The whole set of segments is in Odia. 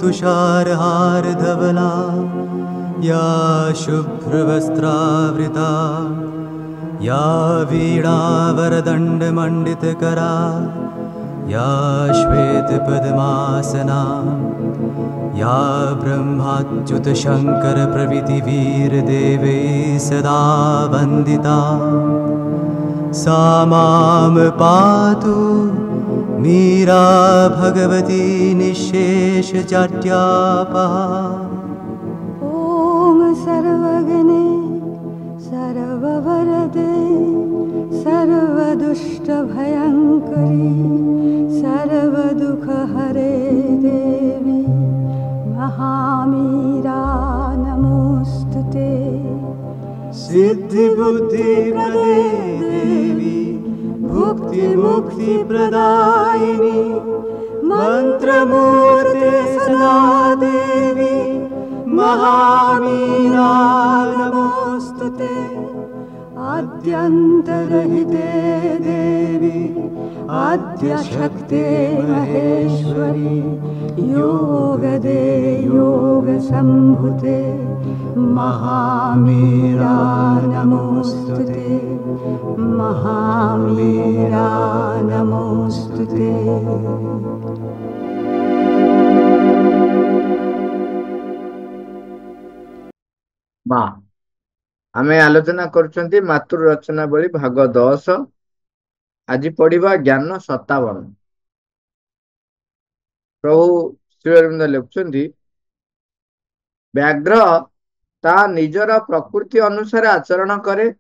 तुषारहार धवला या शुभ्रवस्त्रावृता या वीणावरदण्डमण्डितकरा या श्वेतपद्मासना या ब्रह्माच्युतशङ्करप्रभृतिवीरदेवै सदा वन्दिता सा मां पातु मीरा भगवती निःशेषजाड्यापहा। ॐ सर्वगणे सर्ववरदे सर्वदुष्टभयङ्करी सर्वदुःखहरे देवी महामीरा नमोऽस्तुते। सिद्धिबुद्धिप्रदे देवी भुक्तिमुक्तिप्रदायिनी मन्त्रमूर्ते सदा देवी महामीरा नमोऽस्तुते। आद्यन्तरहिते देवी आद्यशक्ते महेश्वरी योगदे योगसम्भुते महामीरा नमोऽस्तुते महामीरा नमोऽस्तुते। माँ आमे आलोचना करुछंती मातृ रचना बळी भाग 10। आज पढ़िबा ज्ञान 57। प्रभु श्री अरविंद लिखुछंती व्याघ्र ता निजर प्रकृति अनुसार आचरण करे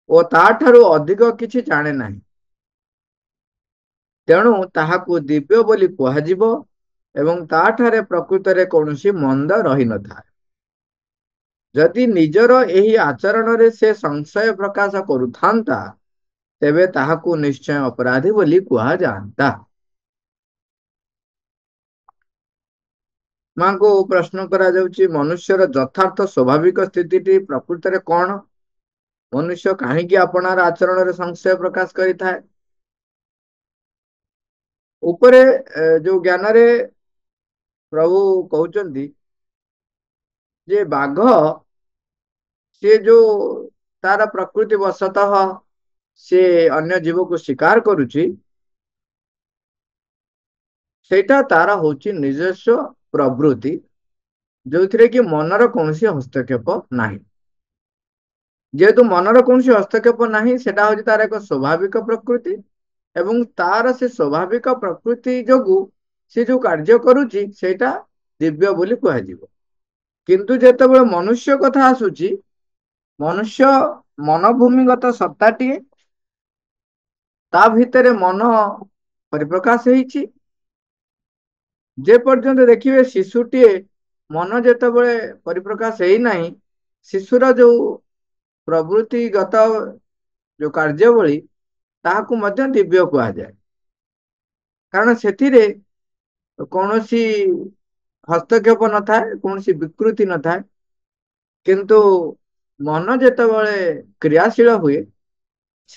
ओ ताठारु अधिक किछि जाने नाही, तेणु ताहाकु दिव्य बोली कुहाजिबो एवं ताठारे प्रकृतरे कौनसी मंद रही न थाए। जदि निजर एही आचरण रे से संशय प्रकाश करुथांता तेबे ताहाकु निश्चय अपराधी बोली कुहा जानता। मां को प्रश्न करा जाउची मनुष्यर यथार्थ स्वाभाविक स्थिति प्रकृत रे कौन? मनुष्य काहेकि अपनार आचरण रे संशय प्रकाश करि थाए? उपरे जो ज्ञान रे प्रभु कहउचंदी जे बाघ से जो तार प्रकृति वशतः से अन्य जीव को शिकार करुची सेटा तार होची निजस्व प्रवृत्ति जो थे कि मनर कौन हस्तक्षेप नाही। जेहेतु मनर कौन हस्तक्षेप नाही सेटा होची तार एक स्वाभाविक प्रकृति एवं तार से स्वाभाविक प्रकृति जोगु से जो कार्य करुची सेटा दिव्य बोली कुहाजिबो। किंतु जेतेबेले मनुष्य कथा आसुची मनुष्य मनभूमिगत सत्ताटीए ता भितरे मन परिप्रकाश होईची। जे पर्यंत देखिए शिशुटीए मन जेतेबेले परिप्रकाश हेई नाही शिशुर जो प्रवृत्तिगत जो कार्यावली ताहाकु मध्य दिव्य कुहा जाए, कारण सेथिरे कौनसी हस्तक्षेप न थाए कौनसी विकृति न थाए। किंतु मन जेतेबेले क्रियाशील हुए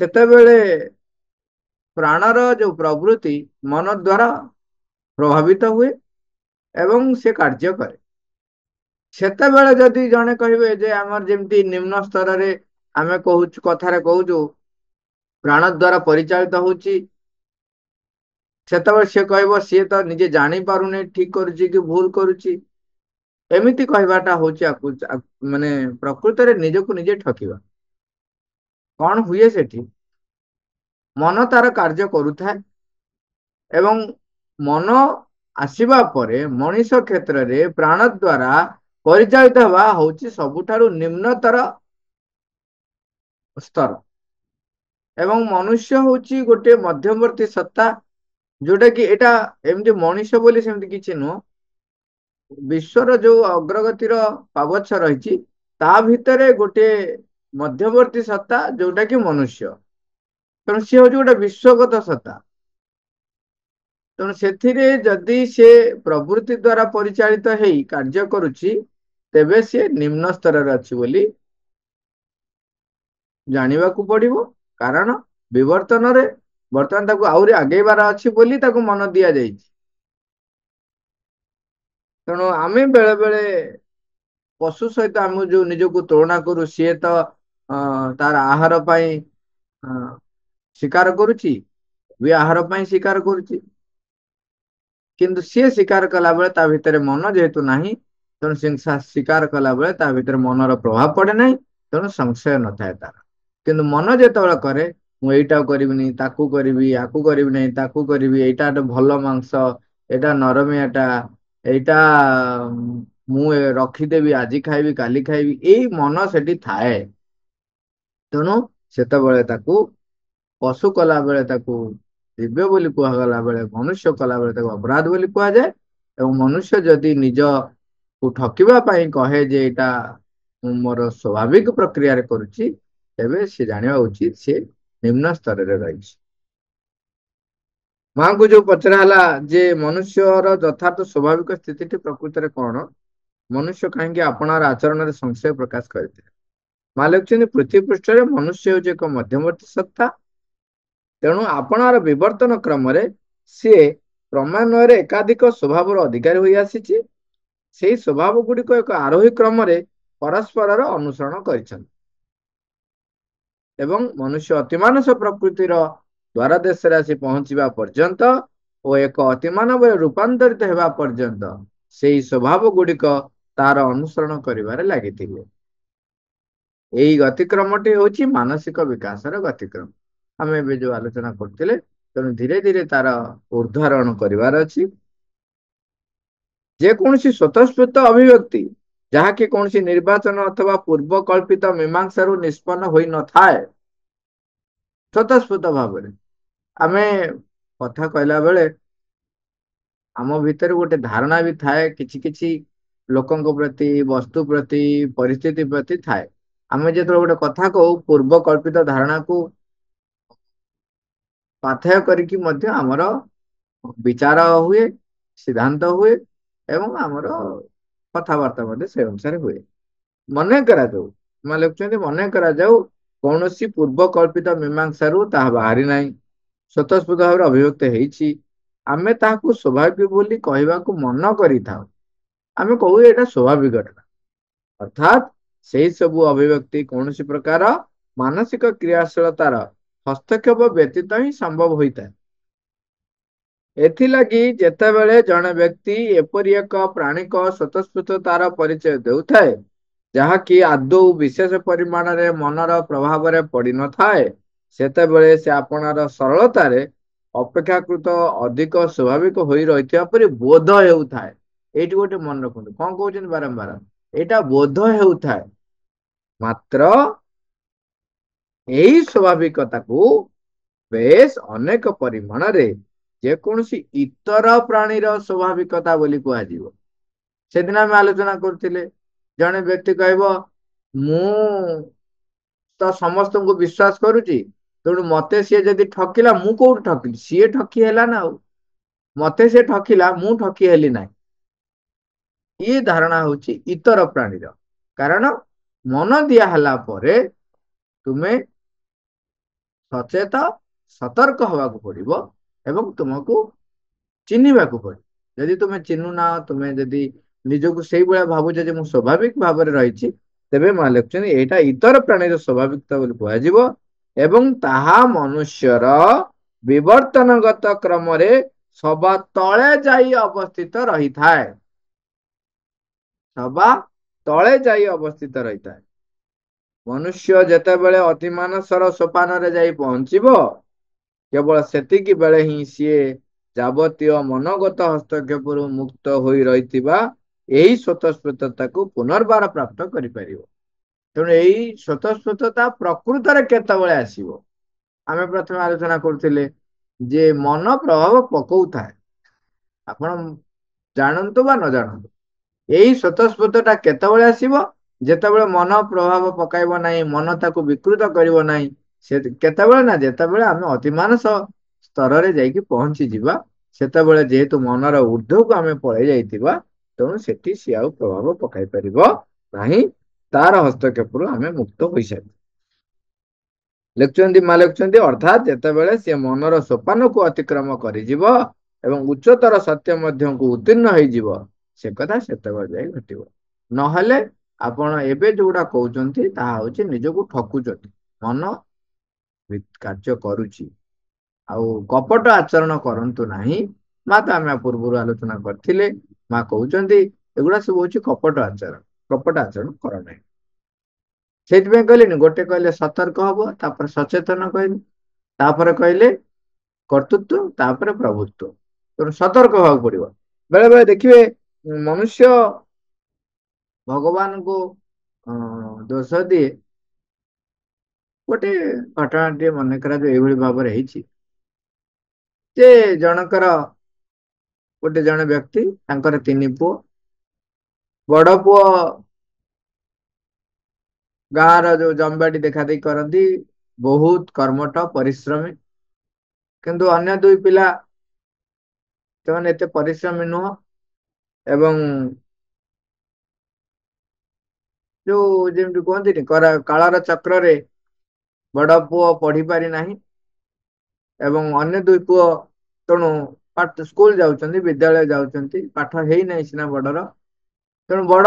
सेतेबेले प्राणर जो प्रवृत्ति मन द्वारा प्रभावित हुए एवं से कार्य करे। सेतेबेले जदि जने कहिबे जे आमर जेमती निम्न स्तर रे आमे कहूछु कथारे कहूछु प्राण द्वारा परिचालित होची सेतेबेले से कहबो से तो निजे जानी पारुने ठीक करूची कि भूल करूची एमिति कहबाटा होची माने प्रकृत रे निजको निजे ठकिबा। कौन हुए सेठी मन तार कार्य करुथाए एवं मन आसीबा परे मनीष क्षेत्र रे प्राण द्वारा परिचालित हवा होची सबुठारु निम्नतर स्तर एवं मनुष्य होची गोटे मध्यवर्ती सत्ता जोटा कि एटा एमती मनीष बोली सेमती किछि नुह। विश्वर जो अग्रगतिर पावछ रही ता भितरे गोटे मध्यवर्ती सत्ता जोटा कि मनुष्य, तेणु सी हूँ गोटे विश्वगत सत्ता। तेणु से जदि से प्रवृत्ति द्वारा परिचालित हेई कार्य करुची तेबे से निम्न स्तर अच्छी बोली जानिबा को पड़िबो। कारण विवर्तन रे वर्तमान ताकू आउरी आगेबार अच्छी बोली ताकू मन दिया जाइछि। ତେଣୁ ଆମେ ବେଳେ ବେଳେ ପଶୁ ସହିତ ଆମେ ଯୋଉ ନିଜକୁ ତୁଳନା କରୁ, ସିଏ ତ ତାର ଆହାର ପାଇଁ ଅ, ଶିକାର କରୁଛି, ବି ଆହାର ପାଇଁ ଶିକାର କରୁଛି, କିନ୍ତୁ ସିଏ ଶିକାର କଲା ବେଳେ ତା ଭିତରେ ମନ ଯେହେତୁ ନାହିଁ, ତେଣୁ ଶିକାର କଲା ବେଳେ ତା ଭିତରେ ମନର ପ୍ରଭାବ ପଡେ ନାହିଁ, ତେଣୁ ସଂଶୟ ନଥାଏ ତାର। କିନ୍ତୁ ମନ ଯେତେବେଳେ କରେ, ମୁଁ ଏଇଟା କରିବିନି, ତାକୁ କରିବି, ଆକୁ କରିବି ନାହିଁ, ତାକୁ କରିବି, ଏଇଟା ଗୋଟେ ଭଲ ମାଂସ, ଏଇଟା ନରମିଆଟା, ଏଇଟା ମୁଁ ରଖିଦେବି, ଆଜି ଖାଇବି, କାଲି ଖାଇବି, ଏଇ ମନ ସେଠି ଥାଏ। ତେଣୁ ସେତେବେଳେ ତାକୁ ପଶୁ କଲା ବେଳେ ତାକୁ ଦିବ୍ୟ ବୋଲି କୁହାଗଲା ବେଳେ, ମନୁଷ୍ୟ କଲା ବେଳେ ତାକୁ ଅପରାଧ ବୋଲି କୁହାଯାଏ। ଏବଂ ମନୁଷ୍ୟ ଯଦି ନିଜକୁ ଠକିବା ପାଇଁ କହେ ଯେ ଏଇଟା ମୁଁ ମୋର ସ୍ୱାଭାବିକ ପ୍ରକ୍ରିୟାରେ କରୁଛି, ତେବେ ସେ ଜାଣିବା ଉଚିତ ସେ ନିମ୍ନ ସ୍ତରରେ ରହିଛି। ମାଙ୍କୁ ଯୋଉ ପଚରା ହେଲା ଯେ ମନୁଷ୍ୟର ଯଥାର୍ଥ ସ୍ୱାଭାବିକ ସ୍ଥିତିଟି ପ୍ରକୃତରେ କଣ, ମନୁଷ୍ୟ କାହିଁକି ଆପଣାର ଆଚରଣରେ ସଂଶୟ ପ୍ରକାଶ କରିଥିଲେ, ମା ଲେଖୁଛନ୍ତି ପୃଥିବୀ ପୃଷ୍ଠରେ ମନୁଷ୍ୟ ହେଉଛି ଏକ ମଧ୍ୟବର୍ତ୍ତୀ ସତ୍ତା। ତେଣୁ ଆପଣାର ବିବର୍ତ୍ତନ କ୍ରମରେ ସିଏ କ୍ରମାନ୍ୱୟରେ ଏକାଧିକ ସ୍ୱଭାବର ଅଧିକାରୀ ହୋଇ ଆସିଛି। ସେହି ସ୍ୱଭାବ ଗୁଡିକ ଏକ ଆରୋହୀ କ୍ରମରେ ପରସ୍ପରର ଅନୁସରଣ କରିଛନ୍ତି ଏବଂ ମନୁଷ୍ୟ ଅତିମାନସ ପ୍ରକୃତିର ଦ୍ୱାରଦେଶରେ ଆସି ପହଞ୍ଚିବା ପର୍ଯ୍ୟନ୍ତ ଓ ଏକ ଅତିମାନବରେ ରୂପାନ୍ତରିତ ହେବା ପର୍ଯ୍ୟନ୍ତ ସେହି ସ୍ୱଭାବ ଗୁଡିକ ତାର ଅନୁସରଣ କରିବାରେ ଲାଗିଥିଲେ। ଏହି ଗତିକ୍ରମଟି ହେଉଛି ମାନସିକ ବିକାଶର ଗତିକ୍ରମ। ଆମେ ଏବେ ଯୋଉ ଆଲୋଚନା କରୁଥିଲେ, ତେଣୁ ଧୀରେ ଧୀରେ ତାର ଉର୍ଦ୍ଧାରଣ କରିବାର ଅଛି। ଯେକୌଣସି ସ୍ୱତଃସ୍ଫୂର୍ତ୍ତ ଅଭିବ୍ୟକ୍ତି ଯାହାକି କୌଣସି ନିର୍ବାଚନ ଅଥବା ପୂର୍ବ କଳ୍ପିତ ମୀମାଂସାରୁ ନିଷ୍ପନ୍ନ ହୋଇନଥାଏ, ସ୍ୱତଃସ୍ଫୂର୍ତ୍ତ ଭାବରେ ଆମେ କଥା କହିଲା ବେଳେ ଆମ ଭିତରେ ଗୋଟେ ଧାରଣା ବି ଥାଏ, କିଛି କିଛି ଲୋକଙ୍କ ପ୍ରତି, ବସ୍ତୁ ପ୍ରତି, ପରିସ୍ଥିତି ପ୍ରତି ଥାଏ। ଆମେ ଯେତେବେଳେ ଗୋଟେ କଥା କହୁ, ପୂର୍ବ କଳ୍ପିତ ଧାରଣାକୁ ପାଥେୟ କରିକି ମଧ୍ୟ ଆମର ବିଚାର ହୁଏ, ସିଦ୍ଧାନ୍ତ ହୁଏ ଏବଂ ଆମର କଥାବାର୍ତ୍ତା ମଧ୍ୟ ସେ ଅନୁସାରେ ହୁଏ। ମନେ କରାଯାଉ, ମାନେ ଲେଖୁଛନ୍ତି ମନେ କରାଯାଉ କୌଣସି ପୂର୍ବ କଳ୍ପିତ ମୀମାଂସାରୁ ତାହା ବାହାରି ନାହିଁ, ସ୍ୱତଃସ୍ଫୂର୍ତ୍ତ ଭାବରେ ଅଭିବ୍ୟକ୍ତ ହେଇଛି। ଆମେ ତାହାକୁ ସ୍ୱାଭାବିକ ବୋଲି କହିବାକୁ ମନ କରିଥାଉ। ଆମେ କହୁ ଏଇଟା ସ୍ୱାଭାବିକ ଘଟଣା, ଅର୍ଥାତ୍ ସେହି ସବୁ ଅଭିବ୍ୟକ୍ତି କୌଣସି ପ୍ରକାର ମାନସିକ କ୍ରିୟାଶୀଳତାର ହସ୍ତକ୍ଷେପ ବ୍ୟତୀତ ହିଁ ସମ୍ଭବ ହୋଇଥାଏ। ଏଥିଲାଗି ଯେତେବେଳେ ଜଣେ ବ୍ୟକ୍ତି ଏପରି ଏକ ପ୍ରାଣିକ ସ୍ୱତଃସ୍ଫୂର୍ତ୍ତତାର ପରିଚୟ ଦେଉଥାଏ, ଯାହାକି ଆଦୌ ବିଶେଷ ପରିମାଣରେ ମନର ପ୍ରଭାବରେ ପଡିନଥାଏ, ସେତେବେଳେ ସେ ଆପଣାର ସରଳତାରେ ଅପେକ୍ଷାକୃତ ଅଧିକ ସ୍ୱାଭାବିକ ହୋଇ ରହିଥିବା ପରି ବୋଧ ହେଉଥାଏ। ଏଇଠି ଗୋଟେ ମନେ ରଖନ୍ତୁ, କଣ କହୁଛନ୍ତି ବାରମ୍ବାର, ଏଇଟା ବୋଧ ହେଉଥାଏ। ମାତ୍ର ଏହି ସ୍ୱାଭାବିକତାକୁ ବେଶ ଅନେକ ପରିମାଣରେ ଯେକୌଣସି ଇତର ପ୍ରାଣୀର ସ୍ୱାଭାବିକତା ବୋଲି କୁହାଯିବ। ସେଦିନ ଆମେ ଆଲୋଚନା କରୁଥିଲେ, ଜଣେ ବ୍ୟକ୍ତି କହିବ ମୁଁ ତ ସମସ୍ତଙ୍କୁ ବିଶ୍ୱାସ କରୁଛି, ତେଣୁ ମତେ ସିଏ ଯଦି ଠକିଲା, ମୁଁ କୋଉଠି ଠକିଲି, ସିଏ ଠକି ହେଲା ନା, ଆଉ ମତେ ସିଏ ଠକିଲା, ମୁଁ ଠକି ହେଲି ନାହିଁ। ଇଏ ଧାରଣା ହଉଛି ଇତର ପ୍ରାଣୀର। କାରଣ ମନ ଦିଆ ହେଲା ପରେ ତୁମେ ସଚେତ ସତର୍କ ହବାକୁ ପଡିବ ଏବଂ ତୁମକୁ ଚିହ୍ନିବାକୁ ପଡିବ। ଯଦି ତୁମେ ଚିହ୍ନୁନା, ତୁମେ ଯଦି ନିଜକୁ ସେଇଭଳିଆ ଭାବୁଛ ଯେ ମୁଁ ସ୍ୱାଭାବିକ ଭାବରେ ରହିଛି, ତେବେ ମା ଲେଖୁଛନ୍ତି ଏଇଟା ଇତର ପ୍ରାଣୀର ସ୍ୱାଭାବିକତା ବୋଲି କୁହାଯିବ ଏବଂ ତାହା ମନୁଷ୍ୟର ବିବର୍ତ୍ତନଗତ କ୍ରମରେ ସବା ତଳେ ଯାଇ ଅବସ୍ଥିତ ରହିଥାଏ। ସବା ତଳେ ଯାଇ ଅବସ୍ଥିତ ରହିଥାଏ। ମନୁଷ୍ୟ ଯେତେବେଳେ ଅତିମାନସର ସୋପାନରେ ଯାଇ ପହଞ୍ଚିବ, କେବଳ ସେତିକି ବେଳେ ହିଁ ସିଏ ଯାବତୀୟ ମନୋଗତ ହସ୍ତକ୍ଷେପରୁ ମୁକ୍ତ ହୋଇ ରହିଥିବା ଏହି ସ୍ୱତଃସ୍ଫୂର୍ତ୍ତତାକୁ ପୁନର୍ବାର ପ୍ରାପ୍ତ କରିପାରିବ। ତେଣୁ ଏଇ ସ୍ୱତଃସ୍ଫୂର୍ତ୍ତତା ପ୍ରକୃତରେ କେତେବେଳେ ଆସିବ, ଆମେ ପ୍ରଥମେ ଆଲୋଚନା କରୁଥିଲେ ଯେ ମନ ପ୍ରଭାବ ପକଉଥାଏ, ଆପଣ ଜାଣନ୍ତୁ ବା ନ ଜାଣନ୍ତୁ। ଏଇ ସ୍ୱତଃସ୍ଫୂର୍ତ୍ତତା କେତେବେଳେ ଆସିବ, ଯେତେବେଳେ ମନ ପ୍ରଭାବ ପକାଇବ ନାହିଁ, ମନ ତାକୁ ବିକୃତ କରିବ ନାହିଁ। ସେ କେତେବେଳେ ନା, ଯେତେବେଳେ ଆମେ ଅତିମାନସ ସ୍ତରରେ ଯାଇକି ପହଞ୍ଚିଯିବା, ସେତେବେଳେ ଯେହେତୁ ମନର ଊର୍ଦ୍ଧ୍ୱକୁ ଆମେ ପଳେଇ ଯାଇଥିବା, ତେଣୁ ସେଠି ସିଏ ଆଉ ପ୍ରଭାବ ପକାଇ ପାରିବ ନାହିଁ, ତାର ହସ୍ତକ୍ଷେପରୁ ଆମେ ମୁକ୍ତ ହୋଇସାରିବା। ଲେଖୁଛନ୍ତି ମା ଲେଖୁଛନ୍ତି ଅର୍ଥାତ୍ ଯେତେବେଳେ ସିଏ ମନର ସୋପାନକୁ ଅତିକ୍ରମ କରିଯିବ ଏବଂ ଉଚ୍ଚତର ସତ୍ୟ ମଧ୍ୟକୁ ଉତ୍ତୀର୍ଣ୍ଣ ହେଇଯିବ, ସେ କଥା ସେତେବେଳେ ଯାଇ ଘଟିବ। ନହେଲେ ଆପଣ ଏବେ ଯୋଉଟା କହୁଛନ୍ତି ତାହା ହଉଛି ନିଜକୁ ଠକୁଛନ୍ତି। ମନ କାର୍ଯ୍ୟ କରୁଛି। ଆଉ କପଟ ଆଚରଣ କରନ୍ତୁ ନାହିଁ। ମା ତ ଆମେ ପୂର୍ବରୁ ଆଲୋଚନା କରିଥିଲେ। ମା କହୁଛନ୍ତି ଏଗୁଡା ସବୁ ହଉଛି କପଟ ଆଚରଣ। କପଟ ଆଚରଣ କର ନାହିଁ। ସେଇଥିପାଇଁ କହିଲେନି, ଗୋଟେ କହିଲେ ସତର୍କ ହବ, ତାପରେ ସଚେତନ କହିଲେ, ତାପରେ କହିଲେ କର୍ତ୍ତୃତ୍ୱ, ତାପରେ ପ୍ରଭୁତ୍ୱ। ତେଣୁ ସତର୍କ ହବାକୁ ପଡିବ। ବେଳେ ବେଳେ ଦେଖିବେ ମନୁଷ୍ୟ ଭଗବାନଙ୍କୁ ଦୋଷ ଦିଏ। ଗୋଟେ ଘଟଣାଟିଏ ମନେ କରାଯାଉ ଏଇଭଳି ଭାବରେ ହେଇଛି ଯେ ଜଣଙ୍କର ଜଣେ ବ୍ୟକ୍ତି, ତାଙ୍କର 3 ପୁଅ। ବଡ ପୁଅ ଗାଁର ଯୋଉ ଜମିବାଡି ଦେଖା ଦେଖି କରନ୍ତି, ବହୁତ କର୍ମଠ ପରିଶ୍ରମୀ। କିନ୍ତୁ ଅନ୍ୟ 2 ପିଲା ସେମାନେ ଏତେ ପରିଶ୍ରମୀ ନୁହଁ। ଏବଂ ଯୋଉ ଯେମିତି କୁହନ୍ତିନି କାଳର ଚକ୍ରରେ ବଡ ପୁଅ ପଢି ପାରି ନାହିଁ ଏବଂ ଅନ୍ୟ 2 ପୁଅ ତେଣୁ ସ୍କୁଲ ଯାଉଛନ୍ତି, ବିଦ୍ୟାଳୟ ଯାଉଛନ୍ତି, ପାଠ ହେଇନାହିଁ ସିନା ବଡର। ତେଣୁ ବଡ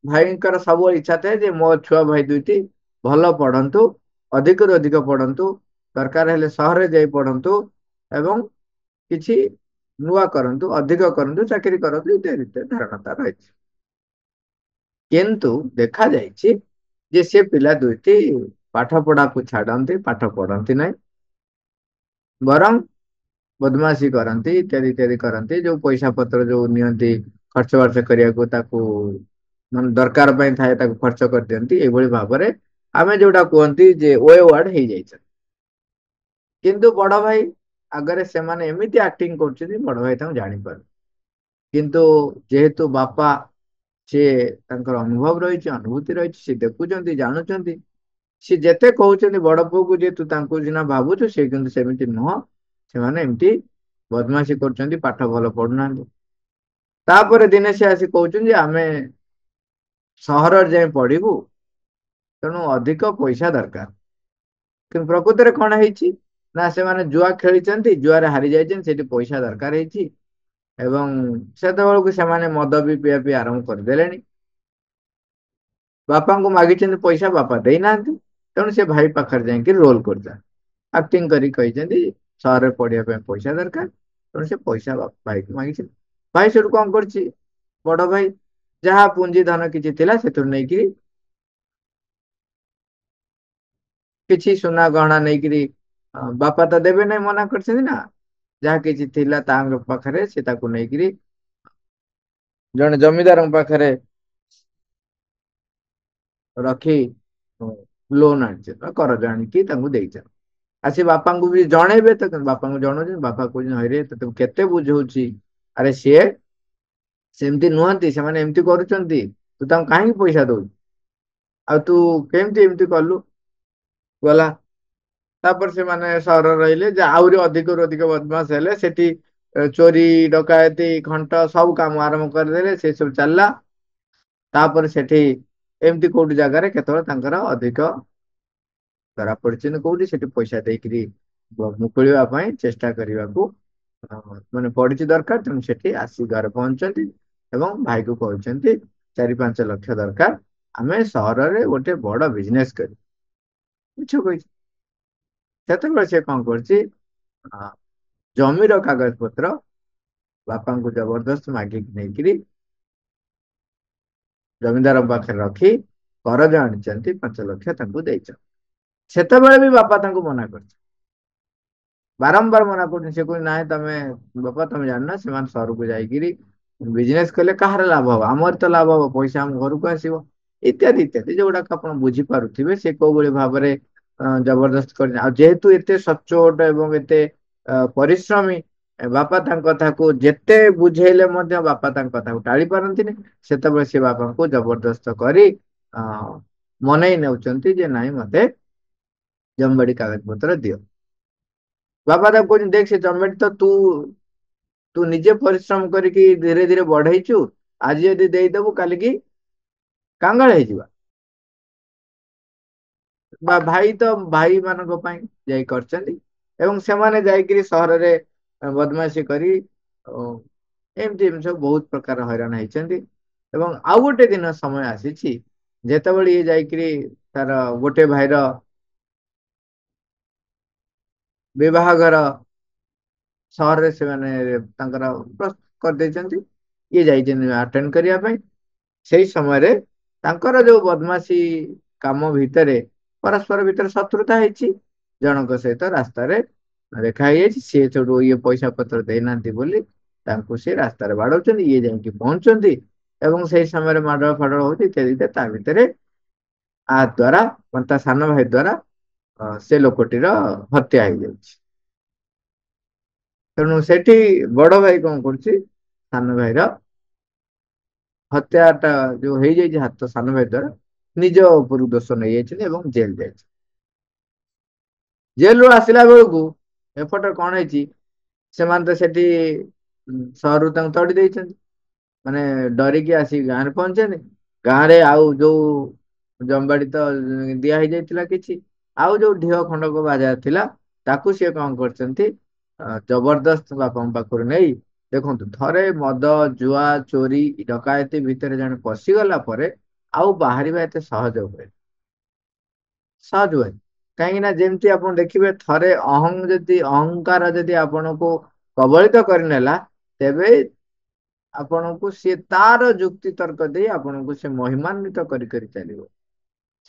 ଭାଇଙ୍କର ସବୁବେଳେ ଇଚ୍ଛା ଥାଏ ଯେ ମୋ ଛୁଆ ଭାଇ 2ଟି ଭଲ ପଢନ୍ତୁ, ଅଧିକରୁ ଅଧିକ ପଢନ୍ତୁ, ଦରକାର ହେଲେ ସହରରେ ଯାଇ ପଢନ୍ତୁ ଏବଂ କିଛି ନୂଆ କରନ୍ତୁ, ଅଧିକ କରନ୍ତୁ, ଚାକିରି କରନ୍ତୁ, ଇତ୍ୟାଦି ଇତ୍ୟାଦି ଧାରଣା ତାର ରହିଛି। କିନ୍ତୁ ଦେଖାଯାଇଛି ଯେ ସେ ପିଲା 2ଟି ପାଠ ପଢାକୁ ଛାଡନ୍ତି, ପାଠ ପଢନ୍ତି ନାହିଁ, ବରଂ ବଦମାସି କରନ୍ତି, ଇତ୍ୟାଦି ଇତ୍ୟାଦି କରନ୍ତି। ଯୋଉ ପଇସା ପତ୍ର ଯୋଉ ନିଅନ୍ତି ଖର୍ଚ୍ଚ ବାର୍ଚ୍ଚ କରିବାକୁ, ତାକୁ ମାନେ ଦରକାର ପାଇଁ ଥାଏ ତାକୁ ଖର୍ଚ୍ଚ କରିଦିଅନ୍ତି। ଏଇଭଳି ଭାବରେ ଆମେ ଯୋଉଟା କୁହନ୍ତି ଯେ ୱେ ୱାର୍ଡ ହେଇଯାଇଛନ୍ତି। କିନ୍ତୁ ବଡ ଭାଇ ଆଗରେ ସେମାନେ ଏମିତି ଆକ୍ଟିଂ କରୁଛନ୍ତି, ବଡ ଭାଇ ତାଙ୍କୁ ଜାଣିପାରୁ। କିନ୍ତୁ ଯେହେତୁ ବାପା, ସିଏ ତାଙ୍କର ଅନୁଭବ ରହିଛି, ଅନୁଭୂତି ରହିଛି, ସେ ଦେଖୁଛନ୍ତି, ଜାଣୁଛନ୍ତି। ସେ ଯେତେ କହୁଛନ୍ତି ବଡ ପୁଅକୁ ଯେ ତୁ ତାଙ୍କୁ ସିନା ଭାବୁଛୁ, ସେ କିନ୍ତୁ ସେମିତି ନୁହଁ, ସେମାନେ ଏମିତି ବଦମାସି କରୁଛନ୍ତି, ପାଠ ଭଲ ପଢୁନାହାନ୍ତି। ତାପରେ ଦିନେ ସେ ଆସି କହୁଛନ୍ତି ଯେ ଆମେ ସହରରେ ଯାଇ ପଢିବୁ, ତେଣୁ ଅଧିକ ପଇସା ଦରକାର। କିନ୍ତୁ ପ୍ରକୃତରେ କଣ ହେଇଛି ନା ସେମାନେ ଜୁଆ ଖେଳିଛନ୍ତି, ଜୁଆରେ ହାରି ଯାଇଛନ୍ତି, ସେଠି ପଇସା ଦରକାର ହେଇଛି ଏବଂ ସେତେବେଳକୁ ସେମାନେ ମଦ ବି ପିଆ ପିଇ ଆରମ୍ଭ କରିଦେଲେଣି। ବାପାଙ୍କୁ ମାଗିଛନ୍ତି ପଇସା, ବାପା ଦେଇନାହାନ୍ତି। ତେଣୁ ସେ ଭାଇ ପାଖରେ ଯାଇକି ରୋଲ କରୁଛନ୍ତି, ଆକ୍ଟିଂ କରି କହିଛନ୍ତି ସହରରେ ପଢିବା ପାଇଁ ପଇସା ଦରକାର। ତେଣୁ ସେ ପଇସା ଭାଇକୁ ମାଗିଛନ୍ତି। ଭାଇ ସେଠୁ କଣ କରୁଛି, ବଡ ଭାଇ ଯାହା ପୁଞ୍ଜି ଧନ କିଛି ଥିଲା ସେଥିରୁ ନେଇକି କିଛି ସୁନା ଗହଣା ନେଇକିରି, ବାପା ତ ଦେବେ ନାହିଁ, ମନା କରିଛନ୍ତି ନା, ଯାହା କିଛି ଥିଲା ତାଙ୍କ ପାଖରେ ସେ ତାକୁ ନେଇକିରି ଜଣେ ଜମିଦାରଙ୍କ ପାଖରେ ରଖି ଲୋନ ଆଣିଛନ୍ତି, କରଜ ଆଣିକି ତାଙ୍କୁ ଦେଇଛନ୍ତି। ଆସି ବାପାଙ୍କୁ ବି ଜଣେଇବେ ତ, ବାପାଙ୍କୁ ଜଣଉଛନ୍ତି, ବାପା କହୁଛନ୍ତି ହଇରେ ତତେ କେତେ ବୁଝଉଛି, ଆରେ ସିଏ ସେମିତି ନୁହନ୍ତି, ସେମାନେ ଏମିତି କରୁଛନ୍ତି, ତୁ ତାଙ୍କୁ କାହିଁକି ପଇସା ଦଉଛୁ, ଆଉ ତୁ କେମିତି ଏମିତି କଲୁ। ଗଲା ତାପରେ ସେମାନେ ସହରରେ ରହିଲେ, ଯେ ଆହୁରି ଅଧିକରୁ ଅଧିକ ବଦମାସ ହେଲେ। ସେଠି ଚୋରି ଡକାୟତି ଖଣ୍ଟ ସବୁ କାମ ଆରମ୍ଭ କରିଦେଲେ, ସେ ସବୁ ଚାଲିଲା। ତାପରେ ସେଠି ଏମିତି କୋଉଠି ଜାଗାରେ କେତେବେଳେ ତାଙ୍କର ଅଧିକ ଧରା ପଡିଛନ୍ତି, କୋଉଠି ସେଠି ପଇସା ଦେଇକିରି ମୁକୁଳିବା ପାଇଁ ଚେଷ୍ଟା କରିବାକୁ ମାନେ ପଡିଛି ଦରକାର। ତେଣୁ ସେଠି ଆସି ଘରେ ପହଞ୍ଚଛନ୍ତି ଏବଂ ଭାଇକୁ କହିଛନ୍ତି 4-5 ଲକ୍ଷ ଦରକାର, ଆମେ ସହରରେ ଗୋଟେ ବଡ ବିଜନେସ କରି। ମିଛ କହିଛି। ସେତେବେଳେ ସେ କଣ କରୁଛି, ଜମିର କାଗଜ ପତ୍ର ବାପାଙ୍କୁ ଜବରଦସ୍ତ ମାଗିକି ନେଇକିରି ଜମିଦାର ପାଖରେ ରଖି କରଜ ଆଣିଛନ୍ତି, 5 ଲକ୍ଷ ତାଙ୍କୁ ଦେଇଛନ୍ତି। ସେତେବେଳେ ବି ବାପା ତାଙ୍କୁ ମନା କରିଛି, ବାରମ୍ବାର ମନା କରୁଛନ୍ତି। ସେ କହୁଛି ନାଇଁ ତମେ ବାପା ତମେ ଜାଣିନ, ସେମାନେ ସହରକୁ ଯାଇକିରି ବିଜନେସ କଲେ କାହାର ଲାଭ ହବ, ଆମର ତ ଲାଭ ହବ, ପଇସା ଆମ ଘରକୁ ଆସିବ, ଇତ୍ୟାଦି ଇତ୍ୟାଦି ଯୋଉଗୁଡାକ ଆପଣ ବୁଝିପାରୁଥିବେ। ସେ କୋଉ ଭଳି ଭାବରେ ଜବରଦସ୍ତ କରି, ଆଉ ଯେହେତୁ ଏତେ ସଚ୍ଚୋଟ ଏବଂ ଏତେ ପରିଶ୍ରମୀ, ବାପା ତାଙ୍କ କଥାକୁ ଯେତେ ବୁଝେଇଲେ ମଧ୍ୟ ବାପା ତାଙ୍କ କଥାକୁ ଟାଳି ପାରନ୍ତିନି। ସେତେବେଳେ ସେ ବାପାଙ୍କୁ ଜବରଦସ୍ତ କରି ଅ ମନେଇ ନେଉଛନ୍ତି ଯେ ନାଇଁ ମତେ ଜମିବାଡି କାଗଜ ପତ୍ର ଦିଅ। ବାପା ତାକୁ କହୁଛନ୍ତି ଦେଖ ସେ ଜମିବାଡି ତ ତୁ ନିଜେ ପରିଶ୍ରମ କରିକି ଧୀରେ ଧୀରେ ବଢେଇଛୁ, ଆଜି ଯଦି ଦେଇଦବୁ କାଲିକି କାଙ୍ଗାଳ ହେଇଯିବା। ବା ଭାଇ ତ ଭାଇ ମାନଙ୍କ ପାଇଁ ଯାଇ କରିଛନ୍ତି ଏବଂ ସେମାନେ ଯାଇକିରି ସହରରେ ବଦମାସି କରି ଏମିତି ଏମିତି ସବୁ ବହୁତ ପ୍ରକାର ହଇରାଣ ହେଇଛନ୍ତି। ଏବଂ ଆଉ ଗୋଟେ ଦିନ ସମୟ ଆସିଛି ଯେତେବେଳେ ଇଏ ଯାଇକିରି ତାର ଗୋଟେ ଭାଇର ବିବାହଘର ସହରରେ ସେମାନେ ତାଙ୍କର ପ୍ରସ୍ତୁତ କରିଦେଇଛନ୍ତି। ଇଏ ଯାଇଛନ୍ତି ଆଟେଣ୍ଡ କରିବା ପାଇଁ। ସେଇ ସମୟରେ ତାଙ୍କର ଯୋଉ ବଦମାସି କାମ ଭିତରେ ପରସ୍ପର ଭିତରେ ଶତ୍ରୁତା ହେଇଛି। ଜଣଙ୍କ ସହିତ ରାସ୍ତାରେ ଦେଖା ହେଇଯାଇଛି, ସିଏ ସେଠୁ ଇଏ ପଇସା ପତ୍ର ଦେଇନାହାନ୍ତି ବୋଲି ତାଙ୍କୁ ସେ ରାସ୍ତାରେ ବାଡଉଛନ୍ତି। ଇଏ ଯାଇକି ପହଞ୍ଚୁଛନ୍ତି ଏବଂ ସେଇ ସମୟରେ ମାଡଳ ଫାଡଳ ହଉଛି ଇତ୍ୟାଦି। ତା ଭିତରେ ଆ ଦ୍ୱାରା ମାନେ ତା ସାନ ଭାଇ ଦ୍ୱାରା ସେ ଲୋକଟିର ହତ୍ୟା ହେଇଯାଉଛି। ତେଣୁ ସେଠି ବଡ ଭାଇ କଣ କରୁଛି, ସାନ ଭାଇର ହତ୍ୟା ଟା ଯୋଉ ହେଇଯାଇଛି ହାତ ସାନ ଭାଇ ଦ୍ୱାରା ନିଜ ଉପରକୁ ଦୋଷ ନେଇଯାଇଛନ୍ତି ଏବଂ ଜେଲ ଯାଇଛି। ଜେଲରୁ ଆସିଲା ବେଳକୁ ଏପଟେ କଣ ହେଇଛି, ସେମାନେ ତ ସେଠି ସହରରୁ ତାଙ୍କୁ ତଡି ଦେଇଛନ୍ତି। ମାନେ ଡରିକି ଆସିକି ଗାଁରେ ପହଞ୍ଚେନି। ଗାଁରେ ଆଉ ଯୋଉ ଜମିବାଡି ତ ଦିଆ ହେଇଯାଇଥିଲା କିଛି, ଆଉ ଯୋଉ ଢିଅ ଖଣ୍ଡକ ବାଜା ଥିଲା ତାକୁ ସିଏ କଣ କରିଛନ୍ତି, ଜବରଦସ୍ତ ବାପାଙ୍କ ପାଖରୁ ନେଇ ଦେଖନ୍ତୁ, ଥରେ ମଦ ଜୁଆ ଚୋରି ଡକାୟତି ଭିତରେ ଜଣେ ପଶିଗଲା ପରେ ଆଉ ବାହାରିବା ଏତେ ସହଜ ହୁଏ, ସହଜ ହୁଏ। କାହିଁକି ନା ଯେମିତି ଆପଣ ଦେଖିବେ, ଥରେ ଯଦି ଅହଙ୍କାର ଯଦି ଆପଣଙ୍କୁ କବଳିତ କରିନେଲା, ତେବେ ଆପଣଙ୍କୁ ସିଏ ତାର ଯୁକ୍ତି ତର୍କ ଦେଇ ଆପଣଙ୍କୁ ସେ ମହିମାନ୍ବିତ କରି କରି ଚାଲିବ।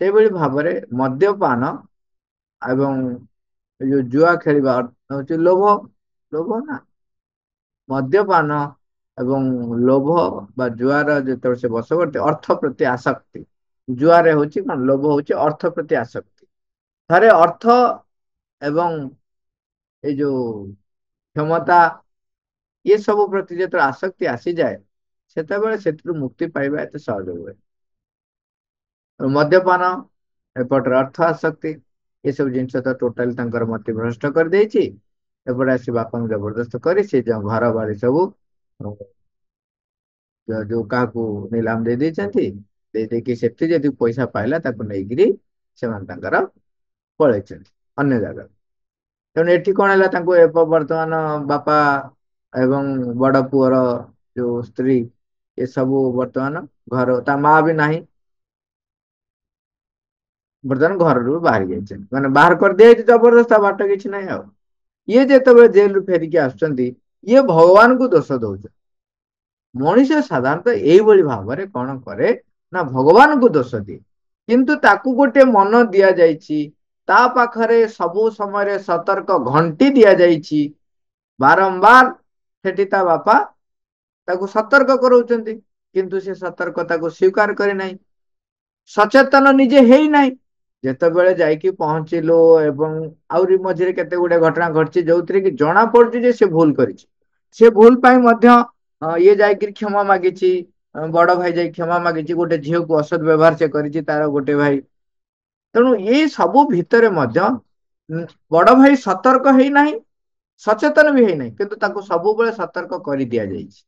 ସେଇଭଳି ଭାବରେ ମଦ୍ୟପାନ ଏବଂ ଏ ଯୋଉ ଜୁଆ ଖେଳିବା ଅର୍ଥ ହଉଛି ଲୋଭ। ଲୋଭ ନା ମଦ୍ୟପାନ ଏବଂ ଲୋଭ ବା ଜୁଆର ଯେତେବେଳେ ସେ ବଶବର୍ତ୍ତୀ, ଅର୍ଥ ପ୍ରତି ଆସକ୍ତି। ଜୁଆରେ ହଉଛି କଣ, ଲୋଭ ହଉଛି ଅର୍ଥ ପ୍ରତି ଆସକ୍ତି। ଥରେ ଅର୍ଥ ଏବଂ ଏଇ ଯୋଉ କ୍ଷମତା ଏ ସବୁ ପ୍ରତି ଯେତେବେଳେ ଆସକ୍ତି ଆସିଯାଏ, ସେତେବେଳେ ସେଥିରୁ ମୁକ୍ତି ପାଇବା ଏତେ ସହଜ ହୁଏ। ମଦ୍ୟପାନ, ଏପଟରେ ଅର୍ଥ ଆସକ୍ତି, ଏସବୁ ଜିନିଷ ତ ଟୋଟାଲି ତାଙ୍କର ମତିଭ୍ରଷ୍ଟ କରିଦେଇଛି। ଏପଟେ ଆସି ବାପାଙ୍କୁ ଜବରଦସ୍ତ କରି ସେ ଯୋଉ ଘର ବାଡି ସବୁ ଯୋଉ କାହାକୁ ନିଲାମ ଦେଇ ଦେଇଛନ୍ତି। ଦେଇ ଦେଇକି ସେଠି ଯଦି ପଇସା ପାଇଲା ତାକୁ ନେଇକିରି ସେମାନେ ତାଙ୍କର ପଳେଇଛନ୍ତି ଅନ୍ୟ ଜାଗାକୁ। ତେଣୁ ଏଠି କଣ ହେଲା, ତାଙ୍କୁ ବର୍ତ୍ତମାନ ବାପା ଏବଂ ବଡ ପୁଅର ଯୋଉ ସ୍ତ୍ରୀ ଏସବୁ ବର୍ତ୍ତମାନ ଘର, ତା ମା ବି ନାହିଁ, ବର୍ତ୍ତମାନ ଘରରୁ ବାହାରି ଯାଇଛନ୍ତି। ମାନେ ବାହାର କରିଦିଆଯାଇଛି ଜବରଦସ୍ତ, ବାଟ କିଛି ନାହିଁ ଆଉ। ଇଏ ଯେତେବେଳେ ଜେଲରୁ ଫେରିକି ଆସୁଛନ୍ତି, ଇଏ ଭଗବାନଙ୍କୁ ଦୋଷ ଦଉଛନ୍ତି। ମଣିଷ ସାଧାରଣତଃ ଏଇଭଳି ଭାବରେ କଣ କରେ ନା, ଭଗବାନଙ୍କୁ ଦୋଷ ଦିଏ। କିନ୍ତୁ ତାକୁ ଗୋଟେ ମନ ଦିଆଯାଇଛି, ତା ପାଖରେ ସବୁ ସମୟରେ ସତର୍କ ଘଣ୍ଟି ଦିଆଯାଇଛି। ବାରମ୍ବାର ସେଠି ତା ବାପା ତାକୁ ସତର୍କ କରଉଛନ୍ତି, କିନ୍ତୁ ସେ ସତର୍କତାକୁ ସ୍ୱୀକାର କରି ନାହିଁ, ସଚେତନ ନିଜେ ହେଇନାହିଁ। ଯେତେବେଳେ ଯାଇକି ପହଞ୍ଚିଲୁ ଏବଂ ଆହୁରି ମଝିରେ କେତେ ଗୁଡେ ଘଟଣା ଘଟିଛି ଯୋଉଥିରେ କି ଜଣା ପଡୁଛି ଯେ ସେ ଭୁଲ କରିଛି। ସେ ଭୁଲ ପାଇଁ ମଧ୍ୟ ଇଏ ଯାଇକିରି କ୍ଷମା ମାଗିଛି। ବଡ ଭାଇ ଯାଇ କ୍ଷମା ମାଗିଛି। ଗୋଟେ ଝିଅକୁ ଅସଦ୍ ବ୍ୟବହାର ସେ କରିଛି, ତାର ଗୋଟେ ଭାଇ। ତେଣୁ ଏଇ ସବୁ ଭିତରେ ମଧ୍ୟ ବଡ ଭାଇ ସତର୍କ ହେଇନାହିଁ, ସଚେତନ ବି ହେଇନାହିଁ, କିନ୍ତୁ ତାକୁ ସବୁବେଳେ ସତର୍କ କରି ଦିଆଯାଇଛି।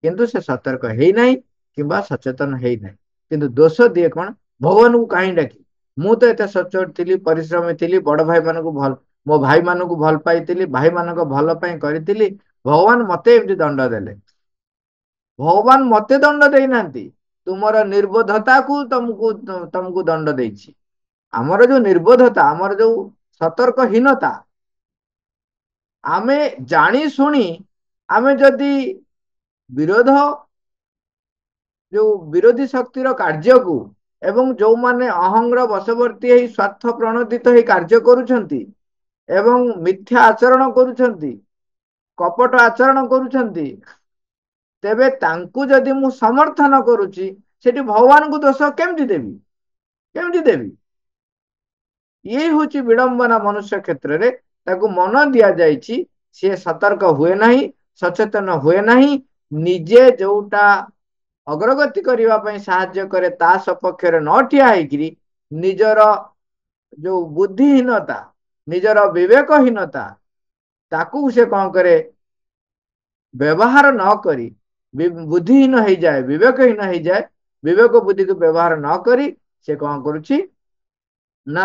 କିନ୍ତୁ ସେ ସତର୍କ ହେଇନାହିଁ କିମ୍ବା ସଚେତନ ହେଇନାହିଁ। କିନ୍ତୁ ଦୋଷ ଦିଏ କଣ, ଭଗବାନଙ୍କୁ କାହିଁ ଡାକି, ମୁଁ ତ ଏତେ ସଚ୍ଚୋଟ ଥିଲି, ପରିଶ୍ରମୀ ଥିଲି, ବଡ ଭାଇ ମାନଙ୍କୁ ମୋ ଭାଇ ମାନଙ୍କୁ ଭଲ ପାଇଥିଲି, ଭାଇମାନଙ୍କ ଭଲ ପାଇଁ କରିଥିଲି, ଭଗବାନ ମତେ ଏମିତି ଦଣ୍ଡ ଦେଲେ। ଭଗବାନ ମତେ ଦଣ୍ଡ ଦେଇନାହାନ୍ତି, ତୁମର ନିର୍ବୋଧତାକୁ ତମକୁ ଦଣ୍ଡ ଦେଇଛି। ଆମର ଯୋଉ ନିର୍ବୋଧତା, ଆମର ଯୋଉ ସତର୍କହୀନତା, ଆମେ ଜାଣି ଶୁଣି ଆମେ ଯଦି ବିରୋଧ, ଯୋଉ ବିରୋଧୀ ଶକ୍ତିର କାର୍ଯ୍ୟକୁ, ଏବଂ ଯୋଉମାନେ ଅହଙ୍ଗ୍ର ବଶବର୍ତ୍ତୀ ହେଇ ସ୍ୱାର୍ଥ ପ୍ରଣୋଦିତ ହେଇ କାର୍ଯ୍ୟ କରୁଛନ୍ତି ଏବଂ ମିଥ୍ୟା ଆଚରଣ କରୁଛନ୍ତି, କପଟ ଆଚରଣ କରୁଛନ୍ତି, ତେବେ ତାଙ୍କୁ ଯଦି ମୁଁ ସମର୍ଥନ କରୁଛି, ସେଠି ଭଗବାନଙ୍କୁ ଦୋଷ କେମିତି ଦେବି, କେମିତି ଦେବି? ଇଏ ହଉଛି ବିଡମ୍ବନା ମନୁଷ୍ୟ କ୍ଷେତ୍ରରେ। ତାକୁ ମନ ଦିଆଯାଇଛି, ସିଏ ସତର୍କ ହୁଏ ନାହିଁ, ସଚେତନ ହୁଏ ନାହିଁ। ନିଜେ ଯୋଉଟା ଅଗ୍ରଗତି କରିବା ପାଇଁ ସାହାଯ୍ୟ କରେ, ତା ସପକ୍ଷରେ ନ ଠିଆ ହେଇକିରି ନିଜର ଯୋଉ ବୁଦ୍ଧିହୀନତା, ନିଜର ବିବେକହୀନତା, ତାକୁ ସେ କଣ କରେ, ବ୍ୟବହାର ନ କରି ବୁଦ୍ଧିହୀନ ହେଇଯାଏ, ବିବେକହୀନ ହେଇଯାଏ। ବିବେକ ବୁଦ୍ଧିକୁ ବ୍ୟବହାର ନ କରି ସେ କଣ କରୁଛି ନା,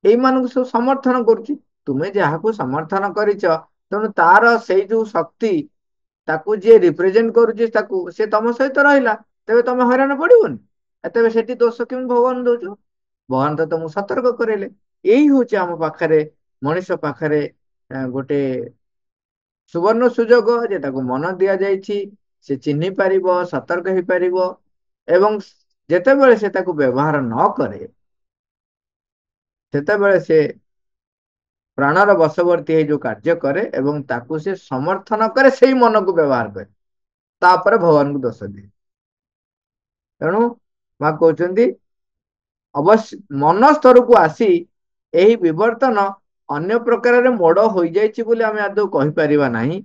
ଏଇମାନଙ୍କୁ ସବୁ ସମର୍ଥନ କରୁଛି। ତୁମେ ଯାହାକୁ ସମର୍ଥନ କରିଛ, ତେଣୁ ତାର ସେଇ ଯୋଉ ଶକ୍ତି, ତାକୁ ଯିଏ ରିପ୍ରେଜେଣ୍ଟ କରୁଛି ତାକୁ ସେ ତମ ସହିତ ରହିଲା, ତେବେ ତମେ ହଇରାଣ ପଡିବନି। ତେବେ ସେଠି ଦୋଷ କେମିତି ଭଗବାନ ଦଉଛ? ଭଗବାନ ତ ତମକୁ ସତର୍କ କରେଇଲେ। ଏଇ ହଉଛି ଆମ ପାଖରେ, ମଣିଷ ପାଖରେ ଗୋଟେ ସୁବର୍ଣ୍ଣ ସୁଯୋଗ, ଯେଟାକୁ ମନ ଦିଆଯାଇଛି। ସେ ଚିହ୍ନି ପାରିବ, ସତର୍କ ହେଇପାରିବ, ଏବଂ ଯେତେବେଳେ ସେ ତାକୁ ବ୍ୟବହାର ନ କରେ ସେତେବେଳେ ସେ ପ୍ରାଣର ବଶବର୍ତ୍ତୀ ହେଇ ଯୋଉ କାର୍ଯ୍ୟ କରେ ଏବଂ ତାକୁ ସେ ସମର୍ଥନ କରେ, ସେଇ ମନକୁ ବ୍ୟବହାର କରେ, ତାପରେ ଭଗବାନଙ୍କୁ ଦୋଷ ଦିଏ। ତେଣୁ ମା କହୁଛନ୍ତି ଅବଶ୍ୟ ମନ ସ୍ତରକୁ ଆସି ଏହି ବିବର୍ତ୍ତନ ଅନ୍ୟ ପ୍ରକାରରେ ମୋଡ ହୋଇଯାଇଛି ବୋଲି ଆମେ ଆଦୌ କହିପାରିବା ନାହିଁ,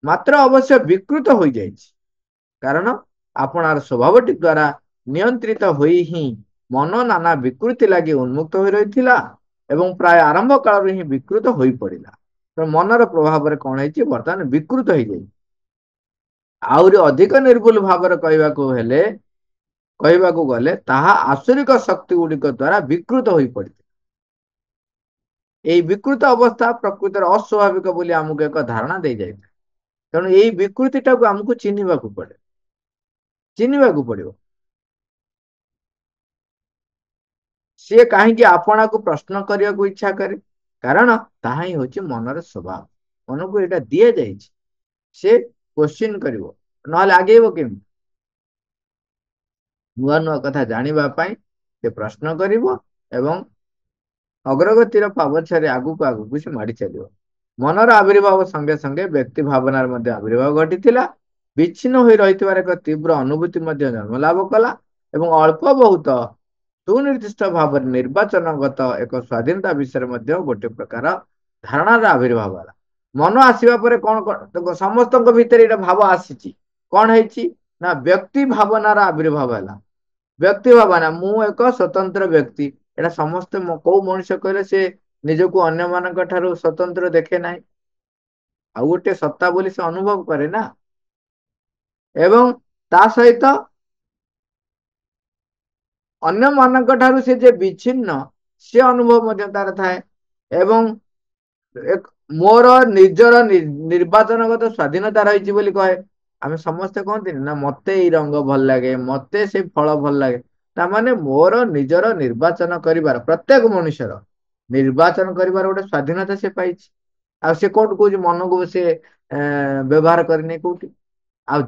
ମାତ୍ର ଅବଶ୍ୟ ବିକୃତ ହୋଇଯାଇଛି। କାରଣ ଆପଣାର ସ୍ୱଭାବଟି ଦ୍ୱାରା ନିୟନ୍ତ୍ରିତ ହୋଇ ହିଁ ମନ ନାନା ବିକୃତି ଲାଗି ଉନ୍ମୁକ୍ତ ହୋଇ ରହିଥିଲା ଏବଂ ପ୍ରାୟ ଆରମ୍ଭ କାଳରୁ ହିଁ ବିକୃତ ହୋଇ ପଡିଲା। ତେଣୁ ମନର ପ୍ରଭାବରେ କଣ ହେଇଛି, ବର୍ତ୍ତମାନ ବିକୃତ ହେଇଯାଇଛି। ଆହୁରି ଅଧିକ ନିର୍ଭୁଲ ଭାବରେ କହିବାକୁ ଗଲେ ତାହା ଆସୁରିକ ଶକ୍ତି ଗୁଡ଼ିକ ଦ୍ୱାରା ବିକୃତ ହୋଇ ପଡିଥିଲା। ଏହି ବିକୃତ ଅବସ୍ଥା ପ୍ରକୃତରେ ଅସ୍ୱାଭାବିକ ବୋଲି ଆମକୁ ଏକ ଧାରଣା ଦେଇଯାଇଥାଏ। ତେଣୁ ଏଇ ବିକୃତିଟାକୁ ଆମକୁ ଚିହ୍ନିବାକୁ ପଡିବ। ସିଏ କାହିଁକି ଆପଣାକୁ ପ୍ରଶ୍ନ କରିବାକୁ ଇଚ୍ଛା କରେ? କାରଣ ତାହା ହିଁ ହଉଛି ମନର ସ୍ୱଭାବ। ମନକୁ ଏଇଟା ଦିଆଯାଇଛି, ସେ କ୍ୱେଶ୍ଚିନ୍ କରିବ, ନହେଲେ ଆଗେଇବ କେମିତି? ନୂଆ ନୂଆ କଥା ଜାଣିବା ପାଇଁ ସେ ପ୍ରଶ୍ନ କରିବ ଏବଂ ଅଗ୍ରଗତିର ପାବଛରେ ଆଗକୁ ସେ ମାଡି ଚାଲିବ। ମନର ଆବିର୍ଭାବ ସଙ୍ଗେ ସଙ୍ଗେ ବ୍ୟକ୍ତି ଭାବନାର ମଧ୍ୟ ଆବିର୍ଭାବ ଘଟିଥିଲା। ବିଚ୍ଛିନ୍ନ ହୋଇ ରହିଥିବାର ଏକ ତୀବ୍ର ଅନୁଭୂତି ମଧ୍ୟ ଜନ୍ମ ଲାଭ କଲା ଏବଂ ଅଳ୍ପ ବହୁତ ସୁନିର୍ଦ୍ଦିଷ୍ଟ ଭାବରେ ନିର୍ବାଚନଗତ ଏକ ସ୍ୱାଧୀନତା ବିଷୟରେ ମଧ୍ୟ ଗୋଟେ ପ୍ରକାର ଧାରଣାର ଆବିର୍ଭାବ ହେଲା। ମନ ଆସିବା ପରେ କଣ ସମସ୍ତଙ୍କ ଭିତରେ ଏଇଟା ଭାବ ଆସିଛି। କଣ ହେଇଛି ନା ବ୍ୟକ୍ତି ଭାବନାର ଆବିର୍ଭାବ ହେଲା। ବ୍ୟକ୍ତି ଭାବନା, ମୁଁ ଏକ ସ୍ୱତନ୍ତ୍ର ବ୍ୟକ୍ତି, ଏଇଟା ସମସ୍ତେ କୋଉ ମଣିଷ କହିଲେ ସେ ନିଜକୁ ଅନ୍ୟମାନଙ୍କ ଠାରୁ ସ୍ୱତନ୍ତ୍ର ଦେଖେ ନାହିଁ, ଆଉ ଗୋଟେ ସତ୍ତା ବୋଲି ସେ ଅନୁଭବ କରେ ନା। ଏବଂ ତା ସହିତ ଅନ୍ୟମାନଙ୍କ ଠାରୁ ସେ ଯେ ବିଚ୍ଛିନ୍ନ ସେ ଅନୁଭବ ମଧ୍ୟ ତାର ଥାଏ। ଏବଂ ମୋର ନିଜର ନିର୍ବାଚନଗତ ସ୍ୱାଧୀନତା ରହିଛି ବୋଲି କହେ। ଆମେ ସମସ୍ତେ କହନ୍ତିନି ନା ମତେ ଏଇ ରଙ୍ଗ ଭଲ ଲାଗେ, ମତେ ସେଇ ଫଳ ଭଲ ଲାଗେ। ତାମାନେ ମୋର ନିଜର ନିର୍ବାଚନ କରିବାର, ପ୍ରତ୍ୟେକ ମଣିଷର ନିର୍ବାଚନ କରିବାର ଗୋଟେ ସ୍ୱାଧୀନତା ସେ ପାଇଛି। ଆଉ ସେ କୋଉଠି କହୁଛି ମନକୁ ସେ ବ୍ୟବହାର କରିନି କୋଉଠି? ଆଉ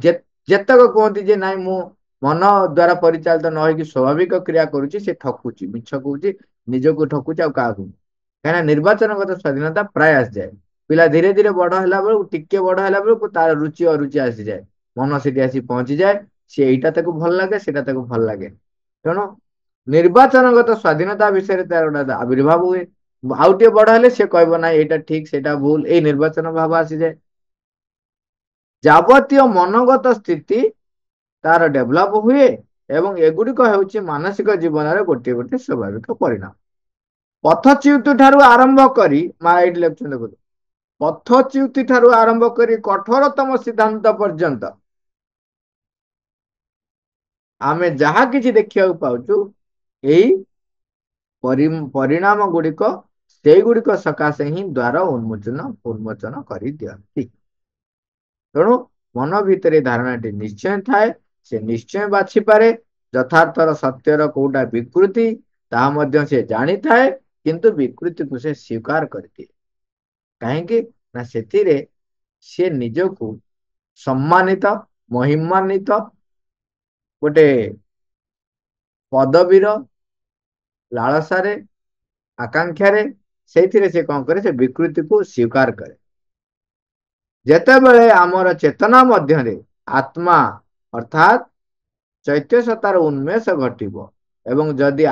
ଯେତେକ କୁହନ୍ତି ଯେ ନାଇଁ ମୁଁ ମନ ଦ୍ଵାରା ପରିଚାଳିତ ନ ହେଇକି ସ୍ୱାଭାବିକ କ୍ରିୟା କରୁଛି, ସେ ଠକୁଛି, ମିଛ କହୁଛି, ନିଜକୁ ଠକୁଛି, ଆଉ କାହାକୁ। କାହିଁକିନା ନିର୍ବାଚନଗତ ସ୍ୱାଧୀନତା ପ୍ରାୟ ଆସିଯାଏ। ପିଲା ଧୀରେ ଧୀରେ ବଡ ହେଲା ବେଳକୁ, ଟିକେ ବଡ ହେଲା ବେଳକୁ ତାର ରୁଚି ଅରୁଚି ଆସିଯାଏ, ମନ ସେଠି ଆସି ପହଞ୍ଚିଯାଏ। ସେ ଏଇଟା ତାକୁ ଭଲ ଲାଗେ, ସେଇଟା ତାକୁ ଭଲ ଲାଗେ। ତେଣୁ ନିର୍ବାଚନଗତ ସ୍ୱାଧୀନତା ବିଷୟରେ ତାର ଗୋଟେ ଆବିର୍ଭାବ ହୁଏ। ଆଉ ଟିକେ ବଡ ହେଲେ ସେ କହିବ ନାହିଁ ଏଇଟା ଠିକ ସେଇଟା ଭୁଲ, ଏଇ ନିର୍ବାଚନ ଭାବ ଆସିଯାଏ। ଯାବତୀୟ ମନୋଗତ ସ୍ଥିତି ତାର ଡେଭଲପ ହୁଏ ଏବଂ ଏଗୁଡିକ ହେଉଛି ମାନସିକ ଜୀବନରେ ଗୋଟିଏ ଗୋଟିଏ ସ୍ୱାଭାବିକ ପରିଣାମ। ପଥଚ୍ୟୁତି ଠାରୁ ଆରମ୍ଭ କରି, ମା ଏଇଠି ଲେଖୁଛନ୍ତି ଦେଖନ୍ତୁ, ପଥଚ୍ୟୁତି ଠାରୁ ଆରମ୍ଭ କରି କଠୋରତମ ସିଦ୍ଧାନ୍ତ ପର୍ଯ୍ୟନ୍ତ ଆମେ ଯାହା କିଛି ଦେଖିବାକୁ ପାଉଛୁ, ଏଇ ପରିଣାମ ଗୁଡିକ ସେଇଗୁଡିକ ସକାଶେ ହିଁ ଦ୍ୱାର ଉନ୍ମୋଚନ କରିଦିଅନ୍ତି। ତେଣୁ ମନ ଭିତରେ ଧାରଣାଟି ନିଶ୍ଚୟ ଥାଏ, ସେ ନିଶ୍ଚୟ ବାଛିପାରେ ଯଥାର୍ଥର ସତ୍ୟର କୋଉଟା ବିକୃତି, ତାହା ମଧ୍ୟ ସେ ଜାଣିଥାଏ, କିନ୍ତୁ ବିକୃତିକୁ ସେ ସ୍ୱୀକାର କରିଦିଏ। କାହିଁକି ନା ସେଥିରେ ସେ ନିଜକୁ ସମ୍ମାନିତ, ମହିମାନ୍ବିତ ଗୋଟେ ପଦବୀର ଲାଳସାରେ, ଆକାଂକ୍ଷାରେ, ସେଇଥିରେ ସେ କଣ କରେ, ସେ ବିକୃତିକୁ ସ୍ୱୀକାର କରେ। ଯେତେବେଳେ ଆମର ଚେତନା ମଧ୍ୟରେ ଆତ୍ମା ଅର୍ଥାତ୍ ଚୈତ୍ୟ ସତ୍ତାର ଉନ୍ମେଷ ଘଟିବ ଏବଂ ଯଦି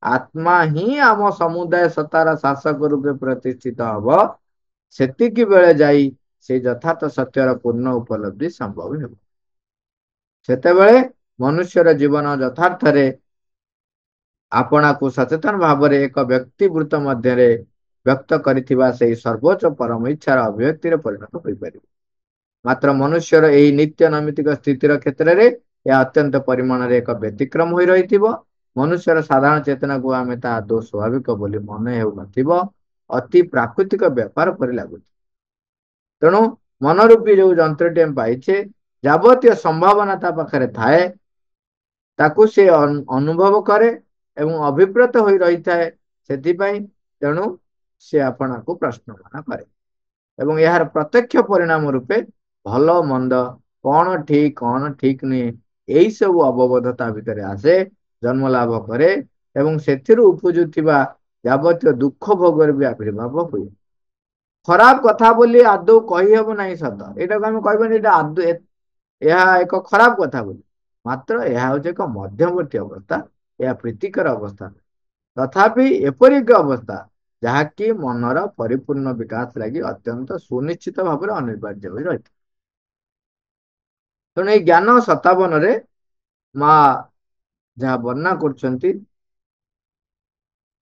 ଆତ୍ମା ହିଁ ଆମ ସମୁଦାୟ ସତ୍ତାର ଶାସକ ରୂପେ ପ୍ରତିଷ୍ଠିତ ହବ, ସେତିକି ବେଳେ ଯାଇ ସେ ଯଥାର୍ଥ ସତ୍ୟର ପୂର୍ଣ୍ଣ ଉପଲବ୍ଧି ସମ୍ଭବ ହେବ। ସେତେବେଳେ ମନୁଷ୍ୟର ଜୀବନ ଯଥାର୍ଥରେ ଆପଣାକୁ ସଚେତନ ଭାବରେ ଏକ ବ୍ୟକ୍ତିବୃତ୍ତ ମଧ୍ୟରେ ବ୍ୟକ୍ତ କରିଥିବା ସେହି ସର୍ବୋଚ୍ଚ ପରମ ଇଚ୍ଛାର ଅଭିବ୍ୟକ୍ତିରେ ପରିଣତ ହୋଇପାରିବ। ମାତ୍ର ମନୁଷ୍ୟର ଏହି ନିତ୍ୟ ନୈମିତିକ ସ୍ଥିତିର କ୍ଷେତ୍ରରେ ଏହା ଅତ୍ୟନ୍ତ ପରିମାଣରେ ଏକ ବ୍ୟତିକ୍ରମ ହୋଇ ରହିଥିବ। ମନୁଷ୍ୟର ସାଧାରଣ ଚେତନାକୁ ଆମେ ତାହା ଆଦୌ ସ୍ୱାଭାବିକ ବୋଲି ମନେ ହେଉନଥିବ, ଅତି ପ୍ରାକୃତିକ ବ୍ୟାପାର ପରି ଲାଗୁଛି। ତେଣୁ ମନ ରୂପୀ ଯୋଉ ଯନ୍ତ୍ରଟି ଆମେ ପାଇଛେ ଯାବତୀୟ ସମ୍ଭାବନା ତା ପାଖରେ ଥାଏ, ତାକୁ ସେ ଅନୁଭବ କରେ ଏବଂ ଅଭିପ୍ରେତ ହୋଇ ରହିଥାଏ। ସେଥିପାଇଁ ତେଣୁ ସେ ଆପଣଙ୍କୁ ପ୍ରଶ୍ନମାନ କରେ ଏବଂ ଏହାର ପ୍ରତ୍ୟକ୍ଷ ପରିଣାମ ରୂପେ ଭଲ ମନ୍ଦ, କଣ ଠିକ ନୁହେଁ, ଏଇ ସବୁ ଅବବୋଧ ତା ଭିତରେ ଆସେ, ଜନ୍ମ ଲାଭ କରେ ଏବଂ ସେଥିରୁ ଉପୁଜୁଥିବା ଯାବତୀୟ ଦୁଃଖ ଭୋଗରେ ବି ଆବିର୍ଭାବ ହୁଏ। ଖରାପ କଥା ବୋଲି ଆଦୌ କହିହେବ ନାହିଁ ସତ, ଏଇଟାକୁ ଆମେ କହିବାନି ଏଇଟା ଆଦୌ ଏହା ଏକ ଖରାପ କଥା ବୋଲି, ମାତ୍ର ଏହା ହଉଛି ଏକ ମଧ୍ୟବର୍ତ୍ତୀ ଅବସ୍ଥା, ଏହା ପ୍ରୀତିକର ଅବସ୍ଥା, ତଥାପି ଏପରି ଏକ ଅବସ୍ଥା ଯାହାକି ମନର ପରିପୂର୍ଣ୍ଣ ବିକାଶ ଲାଗି ଅତ୍ୟନ୍ତ ସୁନିଶ୍ଚିତ ଭାବରେ ଅନିବାର୍ଯ୍ୟ ହୋଇ ରହିଥାଏ। ତେଣୁ ଏଇ ଜ୍ଞାନ 57ରେ ମା ଯାହା ବର୍ଣ୍ଣନା କରୁଛନ୍ତି,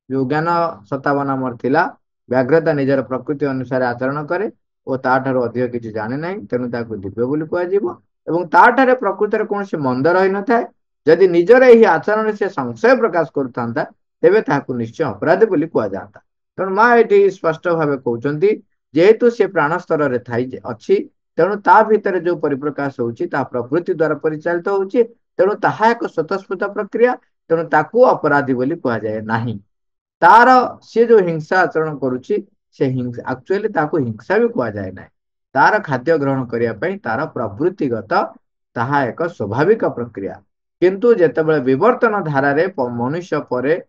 ଯୋଉ ଜ୍ଞାନ 57 ଆମର ଥିଲା, ବ୍ୟାଘ୍ରତା ନିଜର ପ୍ରକୃତି ଅନୁସାରେ ଆଚରଣ କରେ ଓ ତାଠାରୁ ଅଧିକ କିଛି ଜାଣେ ନାହିଁ, ତେଣୁ ତାକୁ ଦିବ୍ୟ ବୋଲି କୁହାଯିବ ଏବଂ ତାଠାରେ ପ୍ରକୃତରେ କୌଣସି ମନ୍ଦ ରହିନଥାଏ। ଯଦି ନିଜର ଏହି ଆଚରଣରେ ସେ ସଂଶୟ ପ୍ରକାଶ କରୁଥାନ୍ତା ତେବେ ତାହାକୁ ନିଶ୍ଚୟ ଅପରାଧୀ ବୋଲି କୁହାଯାଆନ୍ତା। ତେଣୁ ମା ଏଠି ସ୍ପଷ୍ଟ ଭାବେ କହୁଛନ୍ତି, ଯେହେତୁ ସେ ପ୍ରାଣ ସ୍ତରରେ ଅଛି, ତେଣୁ ତା ଭିତରେ ଯୋଉ ପରିପ୍ରକାଶ ହଉଛି ତାହା ପ୍ରକୃତି ଦ୍ୱାରା ପରିଚାଳିତ ହଉଛି, ତେଣୁ ତାହା ଏକ ସ୍ୱତଃସ୍ଫୂର୍ତ୍ତ ପ୍ରକ୍ରିୟା, ତେଣୁ ତାକୁ ଅପରାଧୀ ବୋଲି କୁହାଯାଏ ନାହିଁ। ତାର ସିଏ ଯୋଉ ହିଂସା ଆଚରଣ କରୁଛି, ସେ ହିଂସା ଆକ୍ଚୁଆଲି ତାକୁ ହିଂସା ବି କୁହାଯାଏ ନାହିଁ। ତାର ଖାଦ୍ୟ ଗ୍ରହଣ କରିବା ପାଇଁ ତାର ପ୍ରବୃତ୍ତିଗତ ତାହା ଏକ ସ୍ୱାଭାବିକ ପ୍ରକ୍ରିୟା। କିନ୍ତୁ ଯେତେବେଳେ ବିବର୍ତ୍ତନ ଧାରାରେ ମନୁଷ୍ୟ ପରେ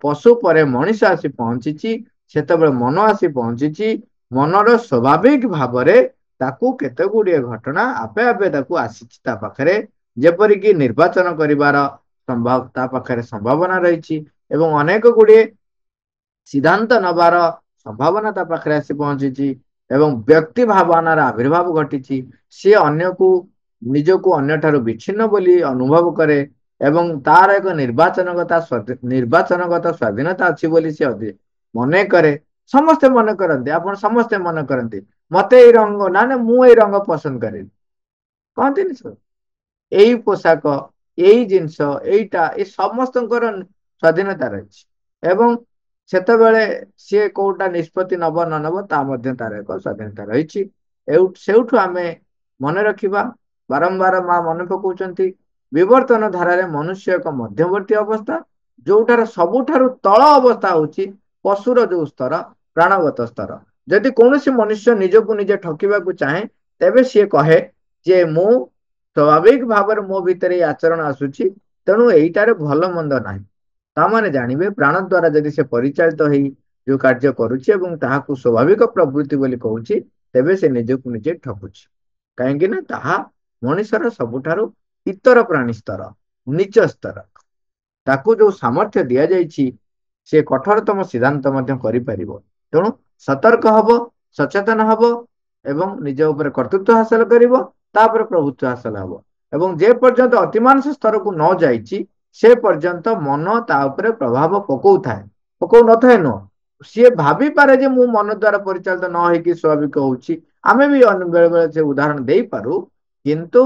ପଶୁ ପରେ ମଣିଷ ଆସି ପହଞ୍ଚିଛି, ସେତେବେଳେ ମନ ଆସି ପହଞ୍ଚିଛି, ମନର ସ୍ୱାଭାବିକ ଭାବରେ ତାକୁ କେତେ ଗୁଡିଏ ଘଟଣା ଆପେ ଆପେ ତାକୁ ଆସିଛି ତା ପାଖରେ, ଯେପରିକି ନିର୍ବାଚନ କରିବାର ତା ପାଖରେ ସମ୍ଭାବନା ରହିଛି ଏବଂ ଅନେକ ଗୁଡିଏ ସିଦ୍ଧାନ୍ତ ନବାର ସମ୍ଭାବନା ତା ପାଖରେ ଆସି ପହଞ୍ଚିଛି ଏବଂ ବ୍ୟକ୍ତି ଭାବନାର ଆବିର୍ଭାବ ଘଟିଛି। ସିଏ ଅନ୍ୟକୁ ନିଜକୁ ଅନ୍ୟଠାରୁ ବିଚ୍ଛିନ୍ନ ବୋଲି ଅନୁଭବ କରେ ଏବଂ ତାର ଏକ ନିର୍ବାଚନଗତ ସ୍ୱାଧୀନତା ଅଛି ବୋଲି ସେ ମନେ କରେ। ସମସ୍ତେ ମନେ କରନ୍ତି, ଆପଣ ସମସ୍ତେ ମନେ କରନ୍ତି ମତେ ଏଇ ରଙ୍ଗ ନା ମୁଁ ଏଇ ରଙ୍ଗ ପସନ୍ଦ କରେନି, କହନ୍ତିନି ସବୁ। ଏଇ ପୋଷାକ, ଏଇ ଜିନିଷ, ଏଇଟା, ଏ ସମସ୍ତଙ୍କର ସ୍ୱାଧୀନତା ରହିଛି ଏବଂ ସେତେବେଳେ ସିଏ କୋଉଟା ନିଷ୍ପତ୍ତି ନବ ନ ନବ ତା ମଧ୍ୟ ତାର ଏକ ସ୍ୱାଧୀନତା ରହିଛି। ସେଇଠୁ ଆମେ ମନେ ରଖିବା, ବାରମ୍ବାର ମା ମନେ ପକାଉଛନ୍ତି, ବିବର୍ତ୍ତନ ଧାରାରେ ମନୁଷ୍ୟ ଏକ ମଧ୍ୟବର୍ତ୍ତୀ ଅବସ୍ଥା, ଯୋଉଟାର ସବୁଠାରୁ ତଳ ଅବସ୍ଥା ହଉଛି ପଶୁର ଯୋଉ ସ୍ତର, ପ୍ରାଣଗତ ସ୍ତର। ଯଦି କୌଣସି ମନୁଷ୍ୟ ନିଜକୁ ନିଜେ ଠକିବାକୁ ଚାହେଁ ତେବେ ସିଏ କହେ ଯେ ମୁଁ ସ୍ୱାଭାବିକ ଭାବରେ ମୋ ଭିତରେ ଏଇ ଆଚରଣ ଆସୁଛି, ତେଣୁ ଏଇଟାରେ ଭଲ ମନ୍ଦ ନାହିଁ। ତାମାନେ ଜାଣିବେ ପ୍ରାଣ ଦ୍ୱାରା ଯଦି ସେ ପରିଚାଳିତ ହେଇ ଯୋଉ କାର୍ଯ୍ୟ କରୁଛି ଏବଂ ତାହାକୁ ସ୍ୱାଭାବିକ ପ୍ରବୃତ୍ତି ବୋଲି କହୁଛି, ତେବେ ସେ ନିଜକୁ ନିଜେ ଠକୁଛି। କାହିଁକି ନା ତାହା ମଣିଷର ସବୁଠାରୁ ଇତର ପ୍ରାଣୀ ସ୍ତର, ନିଚ ସ୍ତର। ତାକୁ ଯୋଉ ସାମର୍ଥ୍ୟ ଦିଆଯାଇଛି ସେ କଠୋରତମ ସିଦ୍ଧାନ୍ତ ମଧ୍ୟ କରିପାରିବ। ତେଣୁ ସତର୍କ ହବ, ସଚେତନ ହବ ଏବଂ ନିଜ ଉପରେ କର୍ତ୍ତୃତ୍ୱ ହାସଲ କରିବ, ତାପରେ ପ୍ରଭୁତ୍ୱ ହାସଲ ହବ ଏବଂ ଯେ ପର୍ଯ୍ୟନ୍ତ ଅତିମାନସ ସ୍ତରକୁ ନ ଯାଇଛି ସେ ପର୍ଯ୍ୟନ୍ତ ମନ ତା ଉପରେ ପ୍ରଭାବ ପକଉନଥାଏ ନୁହଁ। ସିଏ ଭାବିପାରେ ଯେ ମୁଁ ମନ ଦ୍ୱାରା ପରିଚାଳିତ ନ ହେଇକି ସ୍ୱାଭାବିକ ହଉଛି, ଆମେ ବି ବେଳେ ବେଳେ ସେ ଉଦାହରଣ ଦେଇପାରୁ, କିନ୍ତୁ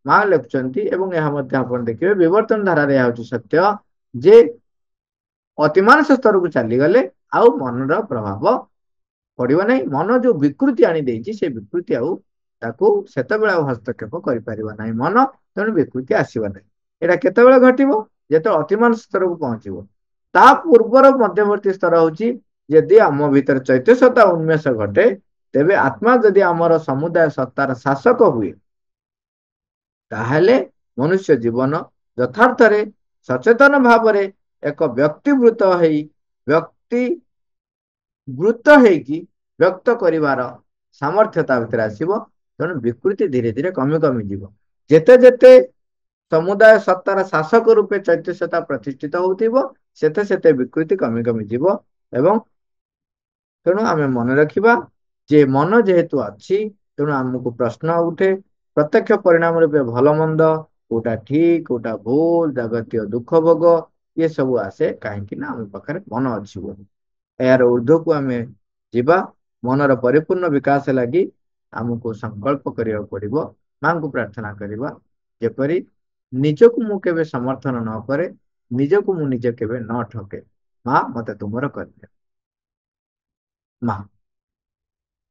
ମା ଲେଖୁଛନ୍ତି ଏବଂ ଏହା ମଧ୍ୟ ଆପଣ ଦେଖିବେ ବିବର୍ତ୍ତନ ଧାରାରେ ଏହା ହଉଛି ସତ୍ୟ ଯେ ଅତିମାନସ ସ୍ତରକୁ ଚାଲିଗଲେ ଆଉ ମନର ପ୍ରଭାବ ପଡିବ ନାହିଁ। ମନ ଯୋଉ ବିକୃତି ଆଣି ଦେଇଛି ସେ ବିକୃତି ଆଉ ତାକୁ ସେତେବେଳେ ଆଉ ହସ୍ତକ୍ଷେପ କରିପାରିବ ନାହିଁ ମନ, ତେଣୁ ବିକୃତି ଆସିବ ନାହିଁ। ଏଇଟା କେତେବେଳେ ଘଟିବ? ଯେତେବେଳେ ଅତିମାନସ ସ୍ତରକୁ ପହଞ୍ଚିବ। ତା ପୂର୍ବର ମଧ୍ୟବର୍ତ୍ତୀ ସ୍ତର ହଉଛି ଯଦି ଆମ ଭିତରେ ଚୈତନ୍ୟତା ଉନ୍ମେଷ ଘଟେ, ତେବେ ଆତ୍ମା ଯଦି ଆମର ସମୁଦାୟ ସତ୍ତାର ଶାସକ ହୁଏ, ତାହେଲେ ମନୁଷ୍ୟ ଜୀବନ ଯଥାର୍ଥରେ ସଚେତନ ଭାବରେ ଏକ ବ୍ୟକ୍ତିବୃତ୍ତ ହେଇକି ବ୍ୟକ୍ତ କରିବାର ସାମର୍ଥ୍ୟ ତା ଭିତରେ ଆସିବ। ତେଣୁ ବିକୃତି ଧୀରେ ଧୀରେ କମି ଯିବ। ଯେତେ ଯେତେ ସମୁଦାୟ ସତ୍ତାର ଶାସକ ରୂପେ ଚୈତନ୍ୟତା ପ୍ରତିଷ୍ଠିତ ହଉଥିବ, ସେତେ ସେତେ ବିକୃତି କମି ଯିବ ଏବଂ ତେଣୁ ଆମେ ମନେ ରଖିବା ଯେ ମନ ଯେହେତୁ ଅଛି, ତେଣୁ ଆମକୁ ପ୍ରଶ୍ନ ଉଠେ ପ୍ରତ୍ୟକ୍ଷ ପରିଣାମ ରୂପେ ଭଲ ମନ୍ଦ, କୋଉଟା ଠିକ କୋଉଟା ଭୁଲ, ଯାବତୀୟ ଦୁଃଖ ଭୋଗ, ଇଏ ସବୁ ଆସେ କାହିଁକି ନା ଆମ ପାଖରେ ମନ ଅଛି ବୋଲି। ଏହାର ଉର୍ଦ୍ଧ୍ୱକୁ ଆମେ ଯିବା, ମନର ପରିପୂର୍ଣ୍ଣ ବିକାଶ ଲାଗି ଆମକୁ ସଂକଳ୍ପ କରିବାକୁ ପଡିବ। ମାଙ୍କୁ ପ୍ରାର୍ଥନା କରିବା ଯେପରି ନିଜକୁ ମୁଁ କେବେ ସମର୍ଥନ ନ କରେ, ନିଜକୁ ମୁଁ ନିଜେ କେବେ ନ ଠକେ। ମା ମତେ ତୁମର କରିଦିଅ। ମା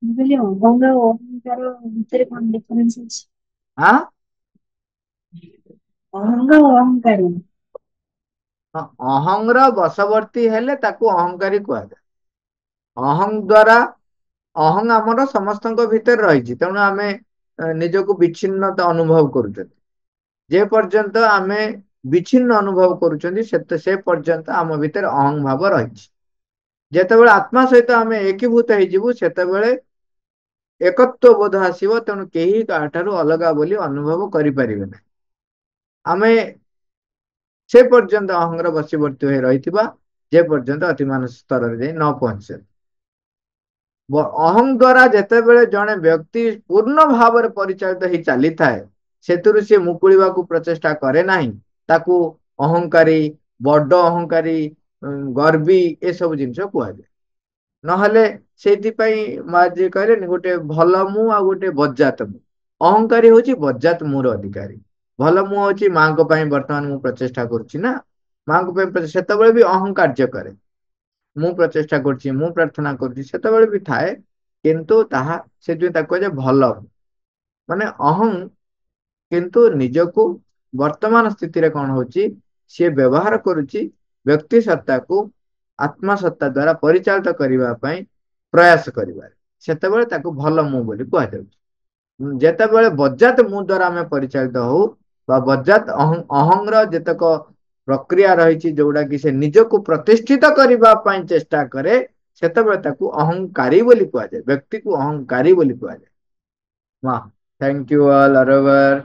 ମୁଁ କହିଲି ଅହଙ୍ଗ ଆଉ ଅହଙ୍କାର ଭିତରେ କଣ ଡିଫରେନ୍ସ ଅଛି? हाँ ଅହଙ୍ଗ ଆଉ ଅହଙ୍କାର। ଅହଂର ବଶବର୍ତ୍ତୀ ହେଲେ ତାକୁ ଅହଙ୍କାରୀ କୁହାଯାଏ। ଅହଂ ଦ୍ଵାରା ଅହଂ ଆମର ସମସ୍ତଙ୍କ ଭିତରେ ରହିଛି, ତେଣୁ ଆମେ ନିଜକୁ ବିଚ୍ଛିନ୍ନତା ଅନୁଭବ କରୁଛନ୍ତି। ଯେ ପର୍ଯ୍ୟନ୍ତ ଆମେ ବିଚ୍ଛିନ୍ନ ଅନୁଭବ କରୁଛନ୍ତି ସେ ପର୍ଯ୍ୟନ୍ତ ଆମ ଭିତରେ ଅହଂ ଭାବ ରହିଛି। ଯେତେବେଳେ ଆତ୍ମା ସହିତ ଆମେ ଏକୀଭୂତ ହେଇଯିବୁ ସେତେବେଳେ ଏକତ୍व ବୋଧ ଆସିବ, ତେଣୁ କେହି କାହାଠାରୁ ଅଲଗା ବୋଲି ଅନୁଭବ କରିପାରିବେ ନାହିଁ। ଆମେ ସେ ପର୍ଯ୍ୟନ୍ତ ଅହଂର ବଶୀବର୍ତ୍ତୀ ହୋଇ ରହିଥିବା, ଯେ ପର୍ଯ୍ୟନ୍ତ ଅତିମାନସ ସ୍ତରରେ ଯାଇ ନ ପହଞ୍ଚେ। ଅହଂ ଦ୍ଵାରା ଯେତେବେଳେ ଜଣେ ବ୍ୟକ୍ତି ପୂର୍ଣ୍ଣ ଭାବରେ ପରିଚାଳିତ ହେଇ ଚାଲିଥାଏ, ସେଥିରୁ ସେ ମୁକୁଳିବାକୁ ପ୍ରଚେଷ୍ଟା କରେ ନାହିଁ, ତାକୁ ଅହଙ୍କାରୀ, ବଡ ଅହଙ୍କାରୀ, ଗର୍ବୀ ଏସବୁ ଜିନିଷ କୁହାଯାଏ। ନହେଲେ ସେଇଥିପାଇଁ ମାଝି କହିଲେନି ଗୋଟେ ଭଲ ମୁଁ ଆଉ ଗୋଟେ ବଜ୍ଜାତ ମୁଁ। ଅହଙ୍କାରୀ ହଉଛି ବଜ୍ଜାତ ମୁଁର ଅଧିକାରୀ। ଭଲ ମୁଁ ହଉଛି ମାଙ୍କ ପାଇଁ ବର୍ତ୍ତମାନ ମୁଁ ପ୍ରଚେଷ୍ଟା କରୁଛି ନା, ମାଙ୍କ ପାଇଁ ସେତେବେଳେ ବି ଅହଙ୍କାର୍ଯ୍ୟ କରେ। ମୁଁ ପ୍ରଚେଷ୍ଟା କରୁଛି, ମୁଁ ପ୍ରାର୍ଥନା କରୁଛି, ସେତେବେଳେ ବି ଥାଏ, କିନ୍ତୁ ତାହା ସେଥିପାଇଁ ତାକୁ କୁହାଯାଏ ଭଲ। ମାନେ ଅହଂ କିନ୍ତୁ ନିଜକୁ ବର୍ତ୍ତମାନ ସ୍ଥିତିରେ କଣ ହଉଛି, ସିଏ ବ୍ୟବହାର କରୁଛି ବ୍ୟକ୍ତି ସତ୍ତାକୁ ଆତ୍ମା ସତ୍ତା ଦ୍ଵାରା ପରିଚାଳିତ କରିବା ପାଇଁ ପ୍ରୟାସ କରିବାରେ, ସେତେବେଳେ ତାକୁ ଭଲ ମୁଁ ବୋଲି କୁହାଯାଉଛି। ଯେତେବେଳେ ବଜ୍ଜାତ ମୁଁ ଦ୍ଵାରା ଆମେ ପରିଚାଳିତ ହଉ ବା ବଜ୍ଜାତ ଅହଂର ଯେତେକ ପ୍ରକ୍ରିୟା ରହିଛି ଯୋଉଟା କି ସେ ନିଜକୁ ପ୍ରତିଷ୍ଠିତ କରିବା ପାଇଁ ଚେଷ୍ଟା କରେ, ସେତେବେଳେ ତାକୁ ଅହଙ୍କାରୀ ବୋଲି କୁହାଯାଏ, ବ୍ୟକ୍ତିକୁ ଅହଙ୍କାରୀ ବୋଲି କୁହାଯାଏ। Thank you all ଅରବାର।